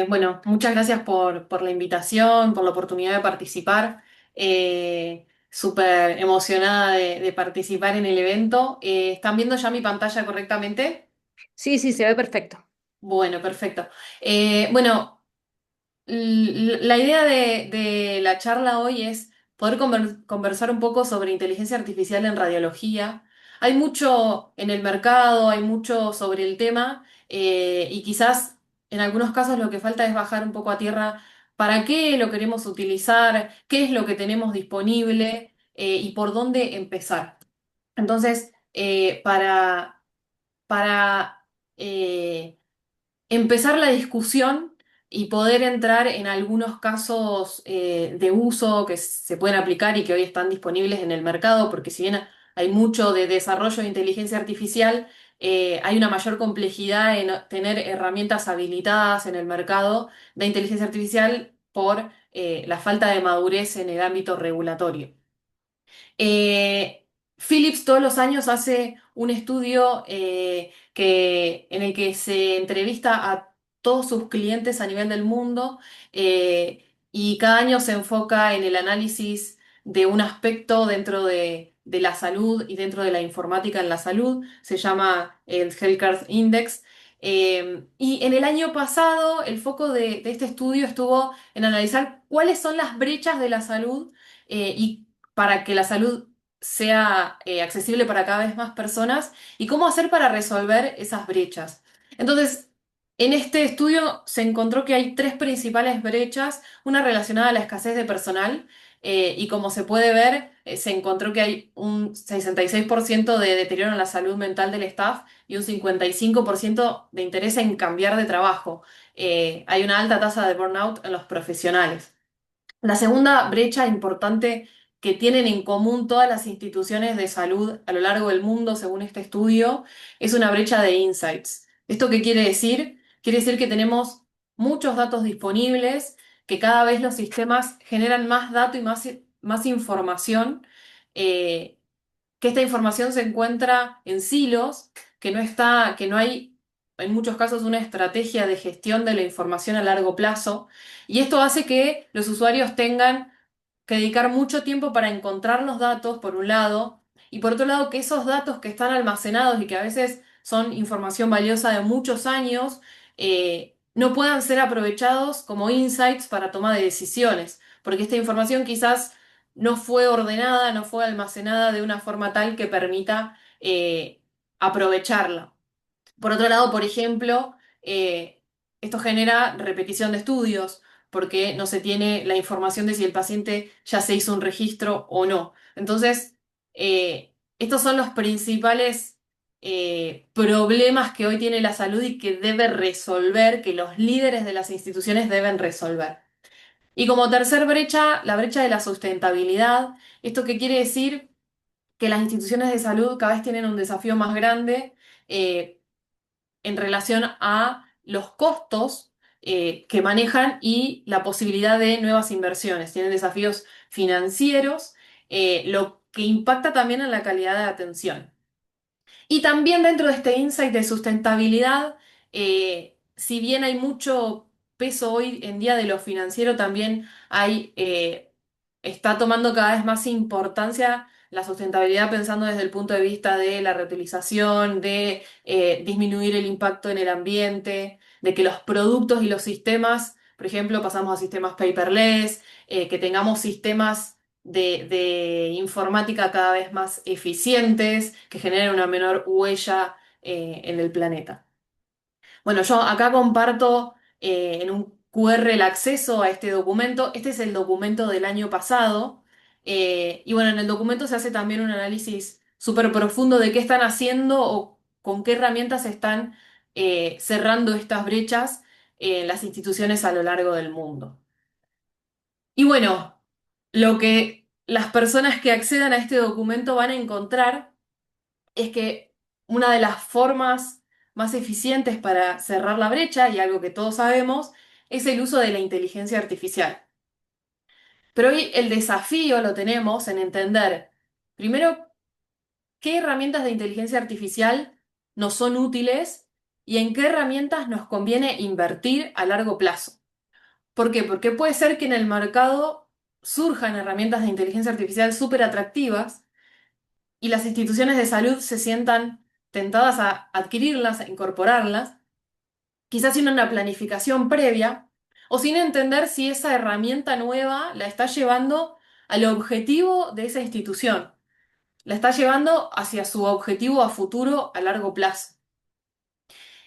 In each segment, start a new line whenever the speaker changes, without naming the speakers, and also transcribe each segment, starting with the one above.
Bueno, muchas gracias por la invitación, por la oportunidad de participar. Súper emocionada de participar en el evento. ¿Están viendo ya mi pantalla correctamente?
Sí, sí, se ve perfecto.
Bueno, perfecto. Bueno, la idea de la charla hoy es poder conversar un poco sobre inteligencia artificial en radiología. Hay mucho en el mercado, hay mucho sobre el tema, y quizás en algunos casos lo que falta es bajar un poco a tierra para qué lo queremos utilizar, qué es lo que tenemos disponible, y por dónde empezar. Entonces, para empezar la discusión y poder entrar en algunos casos de uso que se pueden aplicar y que hoy están disponibles en el mercado, porque si bien hay mucho de desarrollo de inteligencia artificial, hay una mayor complejidad en tener herramientas habilitadas en el mercado de inteligencia artificial por la falta de madurez en el ámbito regulatorio. Philips todos los años hace un estudio en el que se entrevista a todos sus clientes a nivel del mundo, y cada año se enfoca en el análisis de un aspecto dentro de la salud y dentro de la informática en la salud. Se llama el Healthcare Index. Y en el año pasado el foco de este estudio estuvo en analizar cuáles son las brechas de la salud, y para que la salud sea accesible para cada vez más personas y cómo hacer para resolver esas brechas. Entonces, en este estudio se encontró que hay tres principales brechas, una relacionada a la escasez de personal, y como se puede ver, se encontró que hay un 66% de deterioro en la salud mental del staff y un 55% de interés en cambiar de trabajo. Hay una alta tasa de burnout en los profesionales. La segunda brecha importante que tienen en común todas las instituciones de salud a lo largo del mundo, según este estudio, es una brecha de insights. ¿Esto qué quiere decir? Quiere decir que tenemos muchos datos disponibles, que cada vez los sistemas generan más datos y más información, eh, que esta información se encuentra en silos, que no hay en muchos casos una estrategia de gestión de la información a largo plazo, y esto hace que los usuarios tengan que dedicar mucho tiempo para encontrar los datos, por un lado, y por otro lado, que esos datos que están almacenados y que a veces son información valiosa de muchos años, no puedan ser aprovechados como insights para toma de decisiones, porque esta información quizás no fue ordenada, no fue almacenada de una forma tal que permita aprovecharla. Por otro lado, por ejemplo, esto genera repetición de estudios, porque no se tiene la información de si el paciente ya se hizo un registro o no. Entonces, estos son los principales problemas que hoy tiene la salud y que debe resolver, que los líderes de las instituciones deben resolver. Y como tercer brecha, la brecha de la sustentabilidad. ¿Esto qué quiere decir? Que las instituciones de salud cada vez tienen un desafío más grande, en relación a los costos que manejan y la posibilidad de nuevas inversiones. Tienen desafíos financieros, lo que impacta también en la calidad de atención. Y también dentro de este insight de sustentabilidad, si bien hay mucho peso hoy en día de lo financiero, también está tomando cada vez más importancia la sustentabilidad pensando desde el punto de vista de la reutilización, de disminuir el impacto en el ambiente, de que los productos y los sistemas, por ejemplo, pasamos a sistemas paperless, que tengamos sistemas de informática cada vez más eficientes, que generen una menor huella en el planeta. Bueno, yo acá comparto en un QR el acceso a este documento. Este es el documento del año pasado. Y bueno, en el documento se hace también un análisis súper profundo de qué están haciendo o con qué herramientas están cerrando estas brechas en las instituciones a lo largo del mundo. Y bueno, lo que las personas que accedan a este documento van a encontrar es que una de las formas más eficientes para cerrar la brecha, y algo que todos sabemos, es el uso de la inteligencia artificial. Pero hoy el desafío lo tenemos en entender, primero, qué herramientas de inteligencia artificial nos son útiles y en qué herramientas nos conviene invertir a largo plazo. ¿Por qué? Porque puede ser que en el mercado surjan herramientas de inteligencia artificial súper atractivas y las instituciones de salud se sientan tentadas a adquirirlas, a incorporarlas, quizás sin una planificación previa o sin entender si esa herramienta nueva la está llevando al objetivo de esa institución, la está llevando hacia su objetivo a futuro a largo plazo.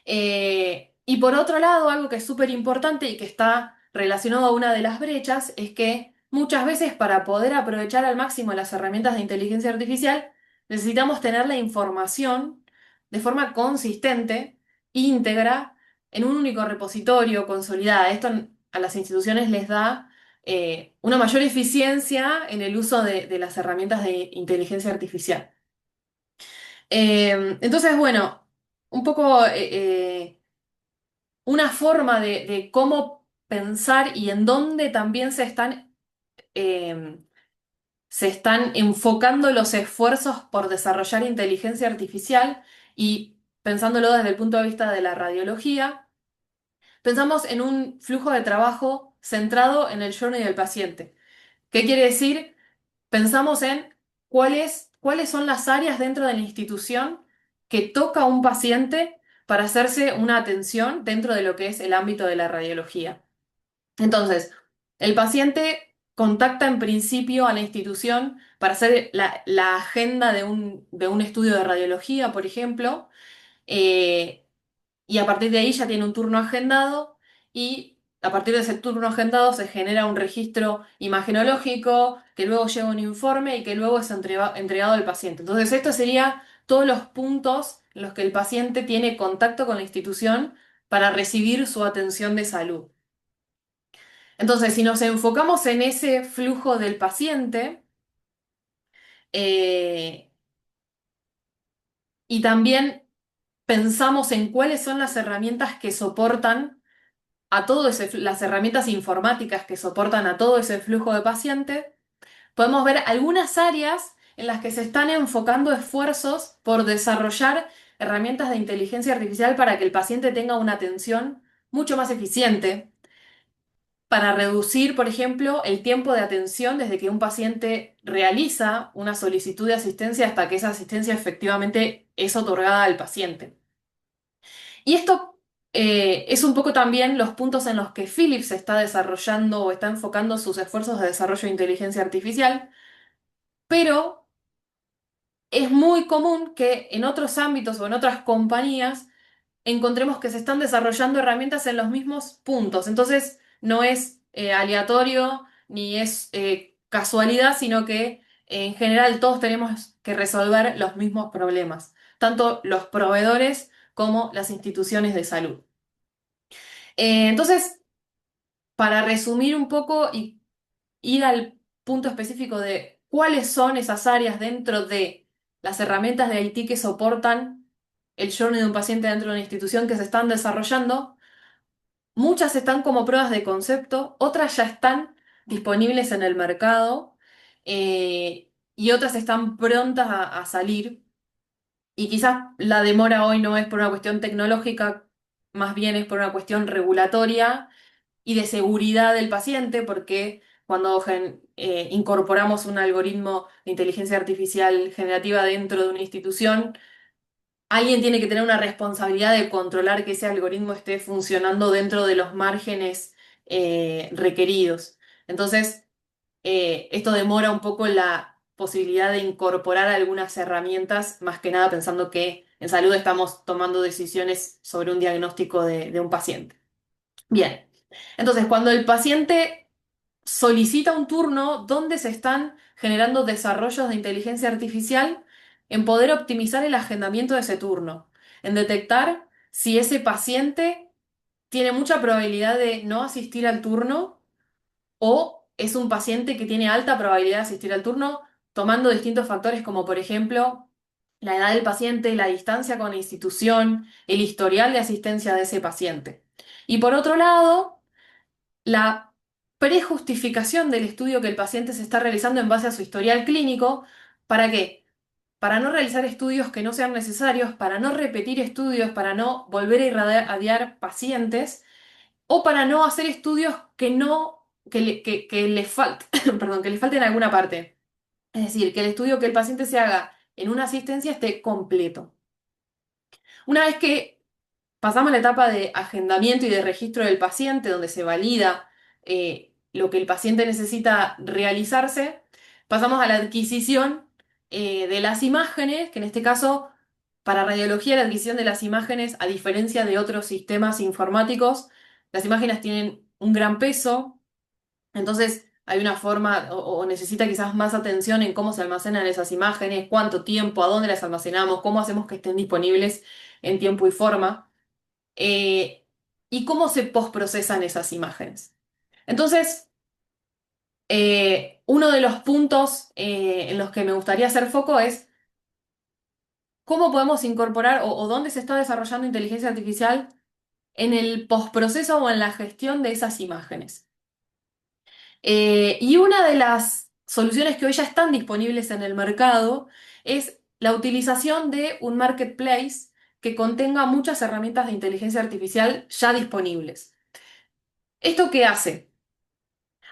Y por otro lado, algo que es súper importante y que está relacionado a una de las brechas es que muchas veces para poder aprovechar al máximo las herramientas de inteligencia artificial necesitamos tener la información de forma consistente, íntegra, en un único repositorio, consolidada. Esto a las instituciones les da una mayor eficiencia en el uso de las herramientas de inteligencia artificial. Entonces, bueno, un poco una forma de cómo pensar y en dónde también eh, se están enfocando los esfuerzos por desarrollar inteligencia artificial y pensándolo desde el punto de vista de la radiología, pensamos en un flujo de trabajo centrado en el journey del paciente. ¿Qué quiere decir? Pensamos en cuáles son las áreas dentro de la institución que toca a un paciente para hacerse una atención dentro de lo que es el ámbito de la radiología. Entonces, el paciente contacta en principio a la institución para hacer la agenda de un estudio de radiología, por ejemplo, eh, y a partir de ahí ya tiene un turno agendado y a partir de ese turno agendado se genera un registro imagenológico que luego lleva un informe y que luego es entregado al paciente. Entonces, esto sería todos los puntos en los que el paciente tiene contacto con la institución para recibir su atención de salud. Entonces, si nos enfocamos en ese flujo del paciente, eh, y también pensamos en cuáles son las herramientas que soportan a todo las herramientas informáticas que soportan a todo ese flujo de paciente, podemos ver algunas áreas en las que se están enfocando esfuerzos por desarrollar herramientas de inteligencia artificial para que el paciente tenga una atención mucho más eficiente, para reducir, por ejemplo, el tiempo de atención desde que un paciente realiza una solicitud de asistencia hasta que esa asistencia efectivamente es otorgada al paciente. Y esto es un poco también los puntos en los que Philips está desarrollando o está enfocando sus esfuerzos de desarrollo de inteligencia artificial, pero es muy común que en otros ámbitos o en otras compañías encontremos que se están desarrollando herramientas en los mismos puntos. Entonces, no es aleatorio ni es casualidad, sino que en general todos tenemos que resolver los mismos problemas, tanto los proveedores como las instituciones de salud. Entonces, para resumir un poco y ir al punto específico de cuáles son esas áreas dentro de las herramientas de IT que soportan el journey de un paciente dentro de una institución que se están desarrollando, muchas están como pruebas de concepto, otras ya están disponibles en el mercado y otras están prontas a salir. Y quizás la demora hoy no es por una cuestión tecnológica, más bien es por una cuestión regulatoria y de seguridad del paciente, porque cuando incorporamos un algoritmo de inteligencia artificial generativa dentro de una institución, alguien tiene que tener una responsabilidad de controlar que ese algoritmo esté funcionando dentro de los márgenes requeridos. Entonces, esto demora un poco la posibilidad de incorporar algunas herramientas, más que nada pensando que en salud estamos tomando decisiones sobre un diagnóstico de un paciente. Bien, entonces cuando el paciente solicita un turno, ¿dónde se están generando desarrollos de inteligencia artificial en poder optimizar el agendamiento de ese turno? En detectar si ese paciente tiene mucha probabilidad de no asistir al turno o es un paciente que tiene alta probabilidad de asistir al turno, tomando distintos factores como por ejemplo la edad del paciente, la distancia con la institución, el historial de asistencia de ese paciente. Y por otro lado, la prejustificación del estudio que el paciente se está realizando en base a su historial clínico. ¿Para qué? para no realizar estudios que no sean necesarios, para no repetir estudios, para no volver a irradiar pacientes o para no hacer estudios que no, que le perdón, que le falten alguna parte. Es decir, que el estudio que el paciente se haga en una asistencia esté completo. Una vez que pasamos la etapa de agendamiento y de registro del paciente, donde se valida lo que el paciente necesita realizarse, pasamos a la adquisición de las imágenes, que en este caso, para radiología, la adquisición de las imágenes, a diferencia de otros sistemas informáticos, las imágenes tienen un gran peso, entonces hay una forma o necesita quizás más atención en cómo se almacenan esas imágenes, cuánto tiempo, a dónde las almacenamos, cómo hacemos que estén disponibles en tiempo y forma eh, y cómo se postprocesan esas imágenes. Entonces, uno de los puntos en los que me gustaría hacer foco es cómo podemos incorporar o dónde se está desarrollando inteligencia artificial en el postproceso o en la gestión de esas imágenes. Y una de las soluciones que hoy ya están disponibles en el mercado es la utilización de un marketplace que contenga muchas herramientas de inteligencia artificial ya disponibles. ¿Esto qué hace?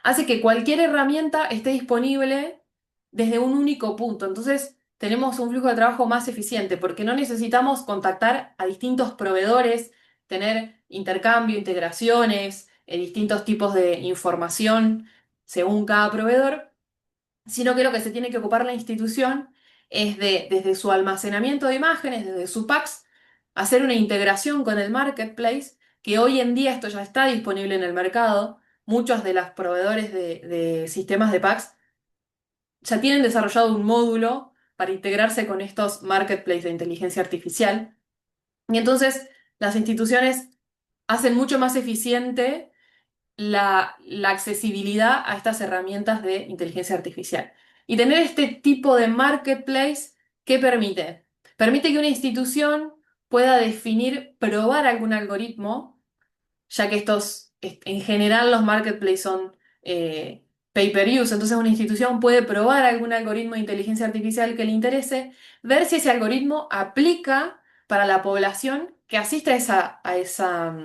Hace que cualquier herramienta esté disponible desde un único punto. Entonces, tenemos un flujo de trabajo más eficiente porque no necesitamos contactar a distintos proveedores, tener intercambio, integraciones, distintos tipos de información según cada proveedor, sino que lo que se tiene que ocupar la institución es de, desde su almacenamiento de imágenes, desde su PACS, hacer una integración con el marketplace, que hoy en día esto ya está disponible en el mercado. Muchos de los proveedores de sistemas de PACS ya tienen desarrollado un módulo para integrarse con estos marketplaces de inteligencia artificial. Y entonces las instituciones hacen mucho más eficiente la accesibilidad a estas herramientas de inteligencia artificial. Y tener este tipo de marketplace, ¿qué permite? Permite que una institución pueda definir, probar algún algoritmo, ya que en general los marketplaces son pay per use, entonces una institución puede probar algún algoritmo de inteligencia artificial que le interese, ver si ese algoritmo aplica para la población que asiste a esa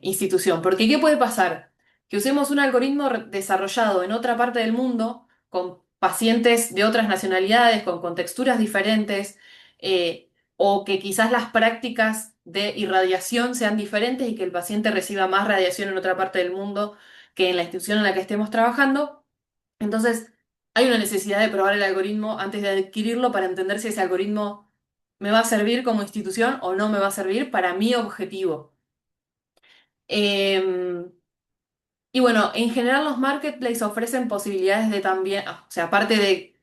institución. Porque ¿qué puede pasar? Que usemos un algoritmo desarrollado en otra parte del mundo, con pacientes de otras nacionalidades, con contexturas diferentes, o que quizás las prácticas de irradiación sean diferentes y que el paciente reciba más radiación en otra parte del mundo que en la institución en la que estemos trabajando. Entonces, hay una necesidad de probar el algoritmo antes de adquirirlo para entender si ese algoritmo me va a servir como institución o no me va a servir para mi objetivo. Em, y bueno, en general los marketplaces ofrecen posibilidades de también, o sea, aparte de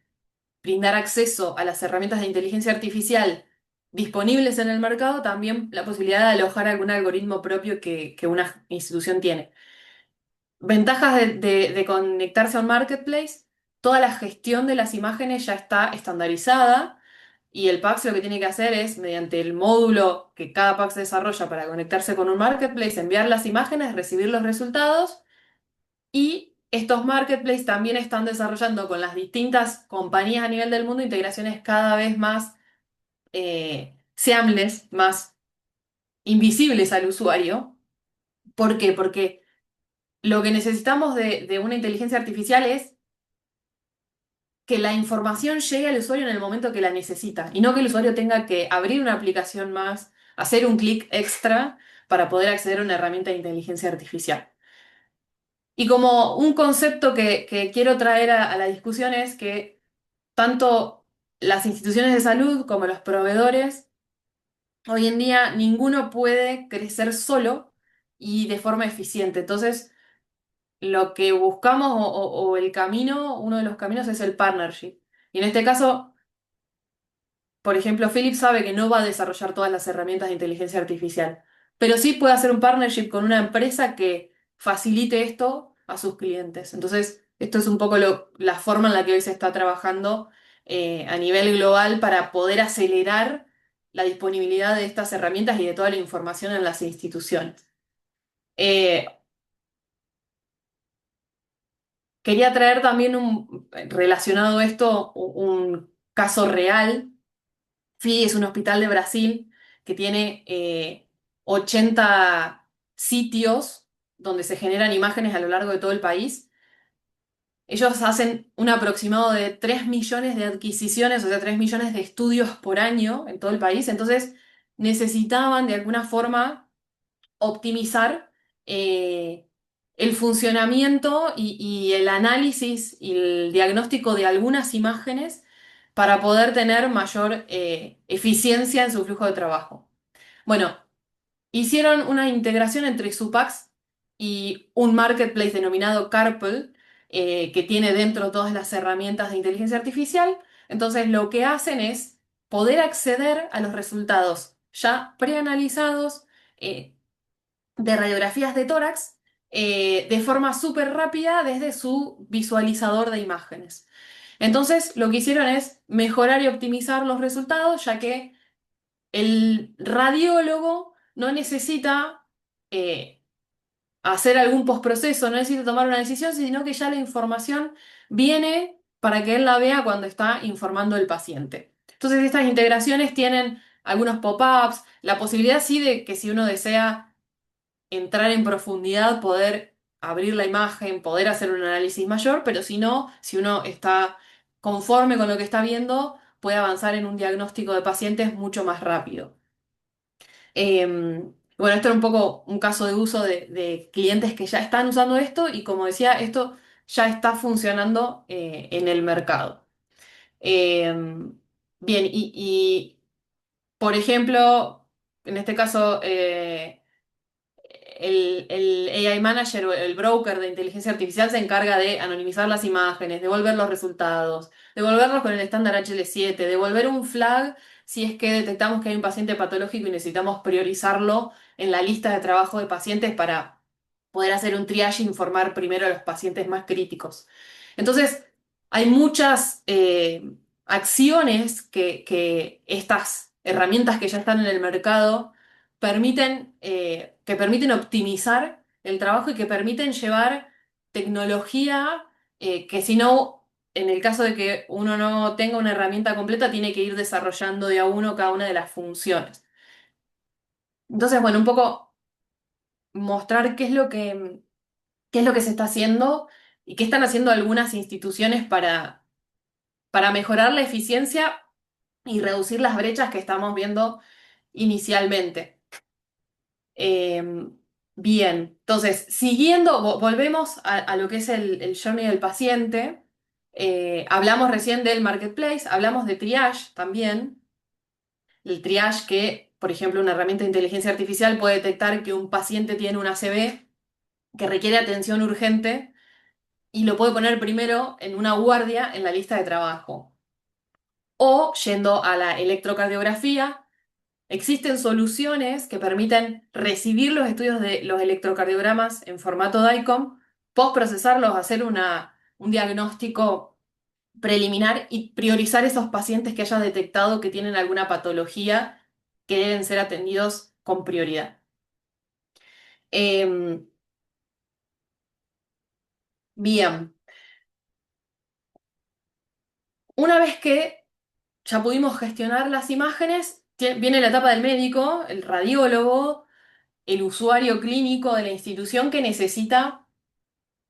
brindar acceso a las herramientas de inteligencia artificial disponibles en el mercado, también la posibilidad de alojar algún algoritmo propio que una institución tiene. Ventajas de conectarse a un marketplace, toda la gestión de las imágenes ya está estandarizada y el PACS lo que tiene que hacer es, mediante el módulo que cada PACS desarrolla para conectarse con un marketplace, enviar las imágenes, recibir los resultados y estos marketplaces también están desarrollando con las distintas compañías a nivel del mundo integraciones cada vez más seamless, más invisibles al usuario. ¿Por qué? Porque lo que necesitamos de una inteligencia artificial es que la información llegue al usuario en el momento que la necesita y no que el usuario tenga que abrir una aplicación más, hacer un clic extra para poder acceder a una herramienta de inteligencia artificial. Y como un concepto que quiero traer a la discusión es que tanto las instituciones de salud como los proveedores, hoy en día ninguno puede crecer solo y de forma eficiente. Entonces, lo que buscamos o el camino, uno de los caminos es el partnership. Y en este caso, por ejemplo, Philips sabe que no va a desarrollar todas las herramientas de inteligencia artificial, pero sí puede hacer un partnership con una empresa que facilite esto a sus clientes. Entonces, esto es un poco la forma en la que hoy se está trabajando a nivel global para poder acelerar la disponibilidad de estas herramientas y de toda la información en las instituciones. Eh, Quería traer también relacionado a esto un caso real. FI es un hospital de Brasil que tiene 80 sitios donde se generan imágenes a lo largo de todo el país. Ellos hacen un aproximado de 3 millones de adquisiciones, o sea, 3 millones de estudios por año en todo el país. Entonces, necesitaban de alguna forma optimizar eh, el funcionamiento y el análisis y el diagnóstico de algunas imágenes para poder tener mayor eficiencia en su flujo de trabajo. Bueno, hicieron una integración entre Supax y un marketplace denominado Carpel, que tiene dentro todas las herramientas de inteligencia artificial. Entonces, lo que hacen es poder acceder a los resultados ya preanalizados de radiografías de tórax de forma súper rápida desde su visualizador de imágenes. Entonces, lo que hicieron es mejorar y optimizar los resultados, ya que el radiólogo no necesita hacer algún postproceso, no necesita tomar una decisión, sino que ya la información viene para que él la vea cuando está informando al paciente. Entonces, estas integraciones tienen algunos pop-ups, la posibilidad sí de que si uno desea entrar en profundidad, poder abrir la imagen, poder hacer un análisis mayor, pero si no, si uno está conforme con lo que está viendo, puede avanzar en un diagnóstico de pacientes mucho más rápido. Bueno, esto era un poco un caso de uso de clientes que ya están usando esto y como decía, esto ya está funcionando en el mercado. Bien, por ejemplo, en este caso, el AI Manager o el broker de inteligencia artificial se encarga de anonimizar las imágenes, devolver los resultados, devolverlos con el estándar HL7, devolver un flag si es que detectamos que hay un paciente patológico y necesitamos priorizarlo en la lista de trabajo de pacientes para poder hacer un triage e informar primero a los pacientes más críticos. Entonces, hay muchas acciones que estas herramientas que ya están en el mercado que permiten optimizar el trabajo y que permiten llevar tecnología que si no, en el caso de que uno no tenga una herramienta completa, tiene que ir desarrollando de a uno cada una de las funciones. Entonces, bueno, un poco mostrar qué es lo que se está haciendo y qué están haciendo algunas instituciones para mejorar la eficiencia y reducir las brechas que estamos viendo inicialmente. Eh, Bien, entonces, siguiendo, volvemos a lo que es el journey del paciente. Hablamos recién del marketplace, hablamos de triage también. El triage que, por ejemplo, una herramienta de inteligencia artificial puede detectar que un paciente tiene un ACV que requiere atención urgente y lo puede poner primero en una guardia en la lista de trabajo. O yendo a la electrocardiografía. Existen soluciones que permiten recibir los estudios de los electrocardiogramas en formato DICOM, postprocesarlos, hacer un diagnóstico preliminar y priorizar esos pacientes que haya detectado que tienen alguna patología que deben ser atendidos con prioridad. Eh, Bien, una vez que ya pudimos gestionar las imágenes, viene la etapa del médico, el radiólogo, el usuario clínico de la institución que necesita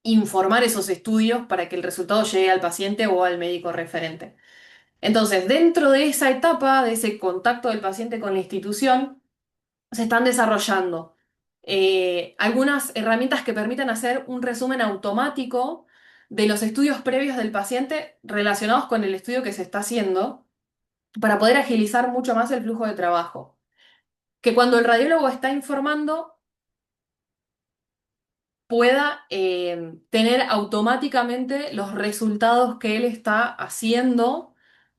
informar esos estudios para que el resultado llegue al paciente o al médico referente. Entonces, dentro de esa etapa, de ese contacto del paciente con la institución, se están desarrollando algunas herramientas que permitan hacer un resumen automático de los estudios previos del paciente relacionados con el estudio que se está haciendo para poder agilizar mucho más el flujo de trabajo. Que cuando el radiólogo está informando, pueda tener automáticamente los resultados que él está haciendo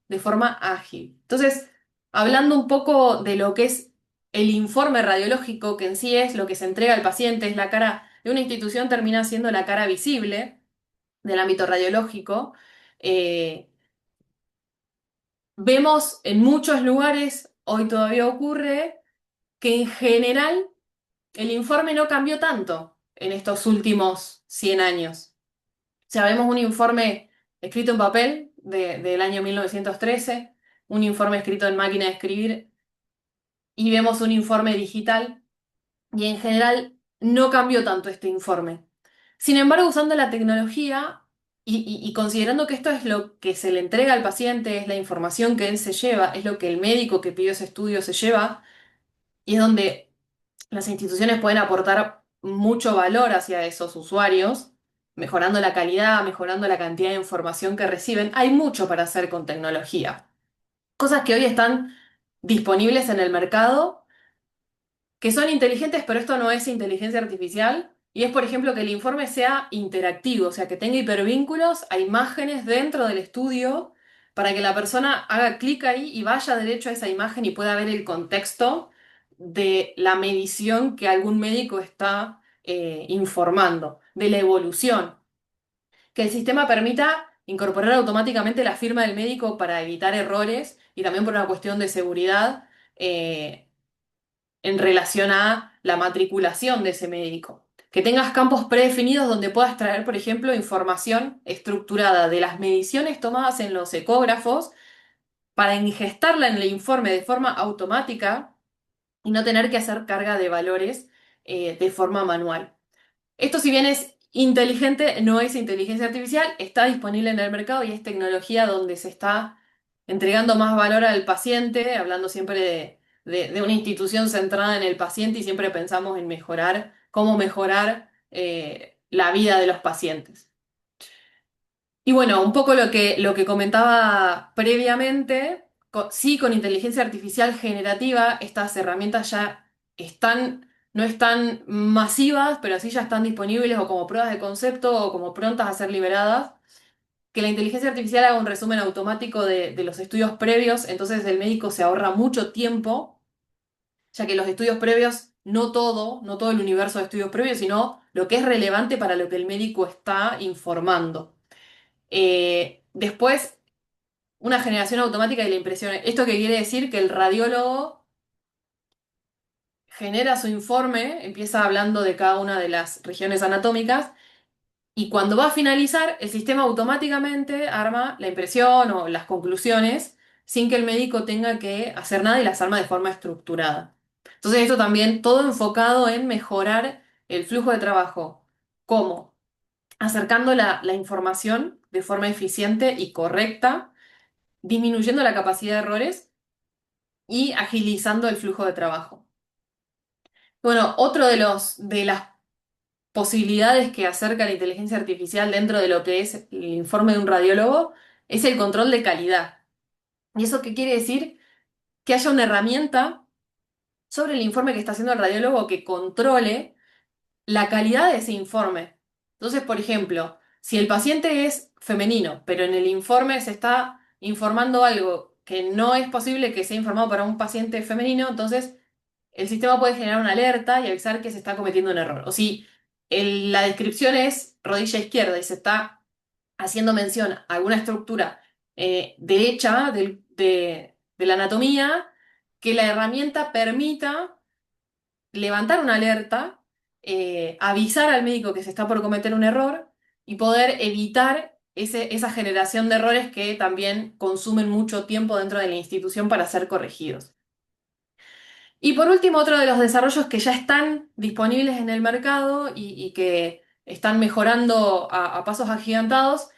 de forma ágil. Entonces, hablando un poco de lo que es el informe radiológico, que en sí es lo que se entrega al paciente, es la cara de una institución, termina siendo la cara visible del ámbito radiológico. eh, Vemos en muchos lugares, hoy todavía ocurre, que en general el informe no cambió tanto en estos últimos 100 años. O sea, vemos un informe escrito en papel del año 1913, un informe escrito en máquina de escribir, y vemos un informe digital, y en general no cambió tanto este informe. Sin embargo, usando la tecnología y considerando que esto es lo que se le entrega al paciente, es la información que él se lleva, es lo que el médico que pidió ese estudio se lleva, y es donde las instituciones pueden aportar mucho valor hacia esos usuarios, mejorando la calidad, mejorando la cantidad de información que reciben. Hay mucho para hacer con tecnología. Cosas que hoy están disponibles en el mercado, que son inteligentes, pero esto no es inteligencia artificial. Y es, por ejemplo, que el informe sea interactivo, o sea, que tenga hipervínculos a imágenes dentro del estudio para que la persona haga clic ahí y vaya derecho a esa imagen y pueda ver el contexto de la medición que algún médico está informando, de la evolución. Que el sistema permita incorporar automáticamente la firma del médico para evitar errores y también por una cuestión de seguridad. En relación a la matriculación de ese médico. Que tengas campos predefinidos donde puedas traer, por ejemplo, información estructurada de las mediciones tomadas en los ecógrafos para ingestarla en el informe de forma automática y no tener que hacer carga de valores de forma manual. Esto, si bien es inteligente, no es inteligencia artificial, está disponible en el mercado y es tecnología donde se está entregando más valor al paciente, hablando siempre de una institución centrada en el paciente y siempre pensamos en mejorar, cómo mejorar la vida de los pacientes. Y bueno, un poco lo que comentaba previamente, sí, con inteligencia artificial generativa, estas herramientas ya están, no están masivas, pero sí ya están disponibles o como pruebas de concepto o como prontas a ser liberadas. Que la inteligencia artificial haga un resumen automático de los estudios previos, entonces el médico se ahorra mucho tiempo, ya que los estudios previos, no todo el universo de estudios previos, sino lo que es relevante para lo que el médico está informando. Después, una generación automática de la impresión. ¿Esto qué quiere decir? Que el radiólogo genera su informe, empieza hablando de cada una de las regiones anatómicas, y cuando va a finalizar, el sistema automáticamente arma la impresión o las conclusiones sin que el médico tenga que hacer nada y las arma de forma estructurada. Entonces, esto también todo enfocado en mejorar el flujo de trabajo. ¿Cómo? Acercando la información de forma eficiente y correcta, disminuyendo la capacidad de errores y agilizando el flujo de trabajo. Bueno, otro de las posibilidades que acerca la inteligencia artificial dentro de lo que es el informe de un radiólogo es el control de calidad. ¿Y eso qué quiere decir? Que haya una herramienta sobre el informe que está haciendo el radiólogo que controle la calidad de ese informe. Entonces, por ejemplo, si el paciente es femenino, pero en el informe se está informando algo que no es posible que sea informado para un paciente femenino, entonces el sistema puede generar una alerta y avisar que se está cometiendo un error. O si la descripción es rodilla izquierda y se está haciendo mención a alguna estructura derecha de la anatomía, que la herramienta permita levantar una alerta, avisar al médico que se está por cometer un error y poder evitar esa generación de errores que también consumen mucho tiempo dentro de la institución para ser corregidos. Y por último, otro de los desarrollos que ya están disponibles en el mercado y que están mejorando a pasos agigantados,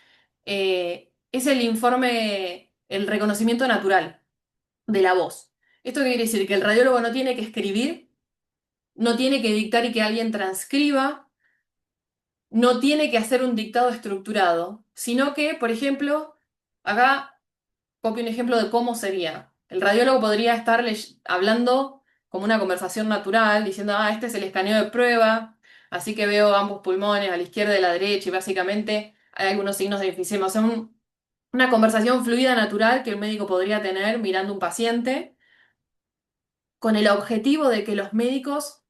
es el informe, el reconocimiento natural de la voz. ¿Esto qué quiere decir? Que el radiólogo no tiene que escribir, no tiene que dictar y que alguien transcriba, no tiene que hacer un dictado estructurado, sino que, por ejemplo, acá copio un ejemplo de cómo sería. El radiólogo podría estar hablando como una conversación natural, diciendo, este es el escaneo de prueba, así que veo ambos pulmones a la izquierda y a la derecha, y básicamente hay algunos signos de enfisema. O sea, una conversación fluida, natural, que el médico podría tener mirando un paciente, con el objetivo de que los médicos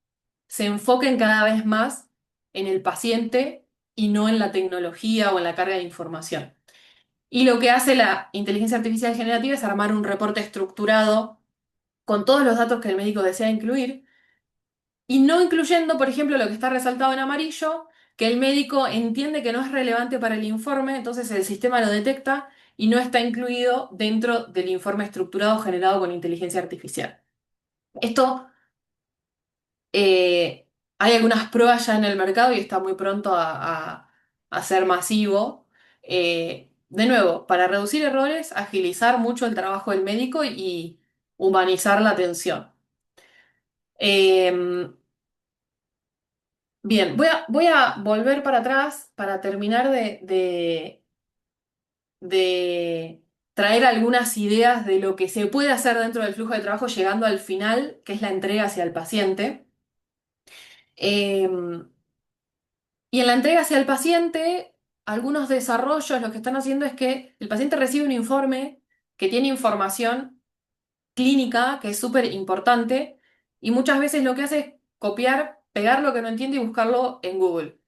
se enfoquen cada vez más en el paciente y no en la tecnología o en la carga de información. Y lo que hace la inteligencia artificial generativa es armar un reporte estructurado con todos los datos que el médico desea incluir y no incluyendo, por ejemplo, lo que está resaltado en amarillo, que el médico entiende que no es relevante para el informe, entonces el sistema lo detecta y no está incluido dentro del informe estructurado generado con inteligencia artificial. Esto, hay algunas pruebas ya en el mercado y está muy pronto a ser masivo. De nuevo, para reducir errores, agilizar mucho el trabajo del médico y humanizar la atención. Eh, Bien, voy a volver para atrás para terminar de traer algunas ideas de lo que se puede hacer dentro del flujo de trabajo llegando al final, que es la entrega hacia el paciente. Eh, y en la entrega hacia el paciente, algunos desarrollos lo que están haciendo es que el paciente recibe un informe que tiene información clínica, que es súper importante, y muchas veces lo que hace es copiar, pegar lo que no entiende y buscarlo en Google.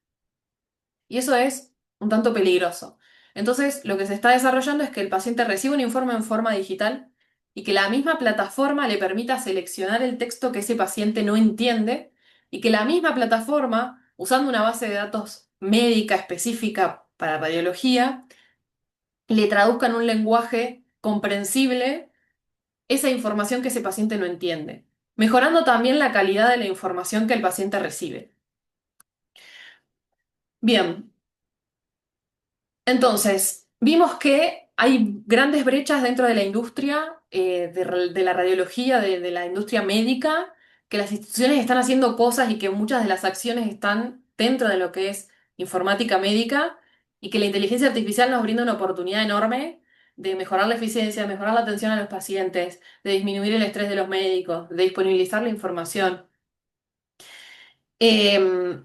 Y eso es un tanto peligroso. Entonces, lo que se está desarrollando es que el paciente reciba un informe en forma digital y que la misma plataforma le permita seleccionar el texto que ese paciente no entiende y que la misma plataforma, usando una base de datos médica específica para radiología, le traduzca en un lenguaje comprensible esa información que ese paciente no entiende, mejorando también la calidad de la información que el paciente recibe. Bien. Entonces, vimos que hay grandes brechas dentro de la industria, de la radiología, de la industria médica, que las instituciones están haciendo cosas y que muchas de las acciones están dentro de lo que es informática médica y que la inteligencia artificial nos brinda una oportunidad enorme de mejorar la eficiencia, de mejorar la atención a los pacientes, de disminuir el estrés de los médicos, de disponibilizar la información. Em,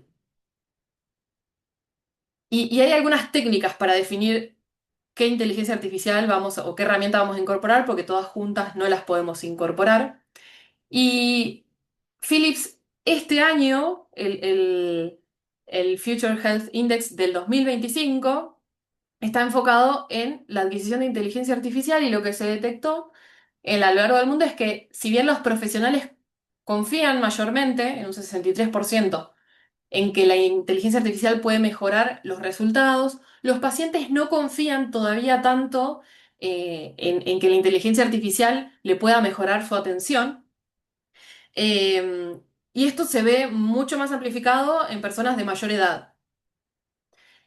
y hay algunas técnicas para definir qué inteligencia artificial vamos o qué herramienta vamos a incorporar, porque todas juntas no las podemos incorporar. Y Philips, este año, el Future Health Index del 2025 está enfocado en la adquisición de inteligencia artificial y lo que se detectó a lo largo del mundo es que si bien los profesionales confían mayormente, en un 63%, en que la inteligencia artificial puede mejorar los resultados. Los pacientes no confían todavía tanto en que la inteligencia artificial le pueda mejorar su atención. Y esto se ve mucho más amplificado en personas de mayor edad.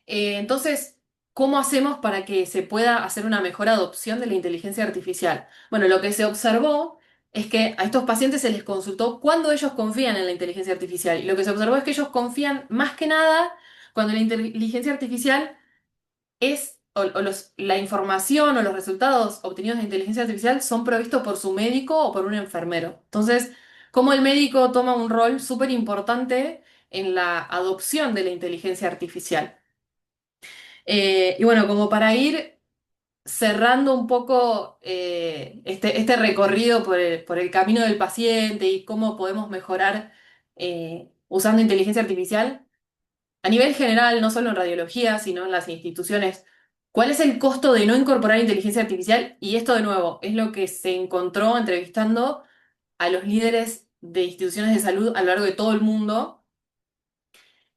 Entonces, ¿cómo hacemos para que se pueda hacer una mejor adopción de la inteligencia artificial? Bueno, lo que se observó es que a estos pacientes se les consultó cuándo ellos confían en la inteligencia artificial. Y lo que se observó es que ellos confían más que nada cuando la inteligencia artificial la información o los resultados obtenidos de inteligencia artificial son provistos por su médico o por un enfermero. Entonces, cómo el médico toma un rol súper importante en la adopción de la inteligencia artificial. Y bueno, como para ir cerrando un poco este recorrido por el camino del paciente y cómo podemos mejorar usando inteligencia artificial, a nivel general, no solo en radiología, sino en las instituciones, ¿cuál es el costo de no incorporar inteligencia artificial? Y esto de nuevo es lo que se encontró entrevistando a los líderes de instituciones de salud a lo largo de todo el mundo.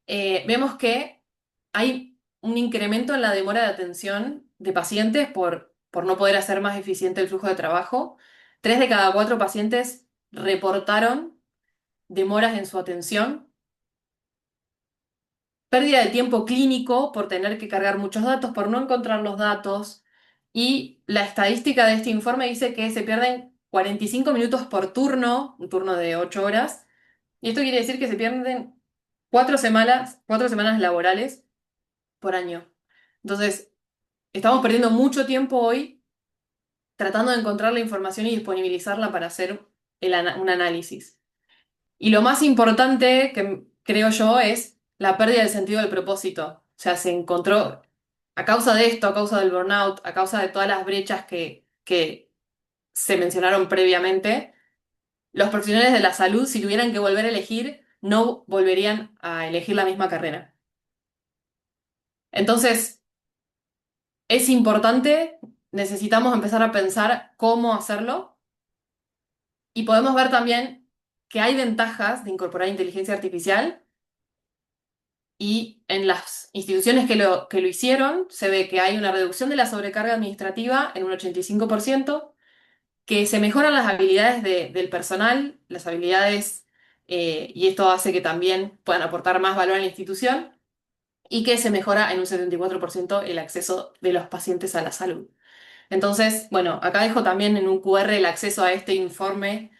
Vemos que hay un incremento en la demora de atención de pacientes por no poder hacer más eficiente el flujo de trabajo. 3 de cada 4 pacientes reportaron demoras en su atención, pérdida de tiempo clínico por tener que cargar muchos datos, por no encontrar los datos. Y la estadística de este informe dice que se pierden 45 minutos por turno, un turno de 8 horas. Y esto quiere decir que se pierden 4 semanas laborales por año. Entonces, estamos perdiendo mucho tiempo hoy tratando de encontrar la información y disponibilizarla para hacer un análisis. Y lo más importante que creo yo es la pérdida del sentido del propósito. O sea, se encontró a causa de esto, a causa del burnout, a causa de todas las brechas que se mencionaron previamente, los profesionales de la salud, si tuvieran que volver a elegir, no volverían a elegir la misma carrera. Entonces, es importante, necesitamos empezar a pensar cómo hacerlo y podemos ver también que hay ventajas de incorporar inteligencia artificial y en las instituciones que lo hicieron se ve que hay una reducción de la sobrecarga administrativa en un 85%, que se mejoran las habilidades del personal, las habilidades, y esto hace que también puedan aportar más valor a la institución, y que se mejora en un 74% el acceso de los pacientes a la salud. Entonces, bueno, acá dejo también en un QR el acceso a este informe,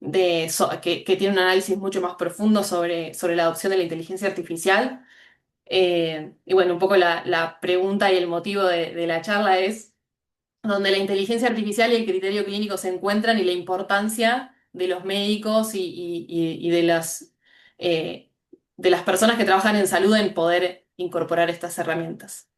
que tiene un análisis mucho más profundo sobre la adopción de la inteligencia artificial. Y bueno, un poco la pregunta y el motivo de la charla es donde la inteligencia artificial y el criterio clínico se encuentran y la importancia de los médicos y de las personas que trabajan en salud en poder incorporar estas herramientas.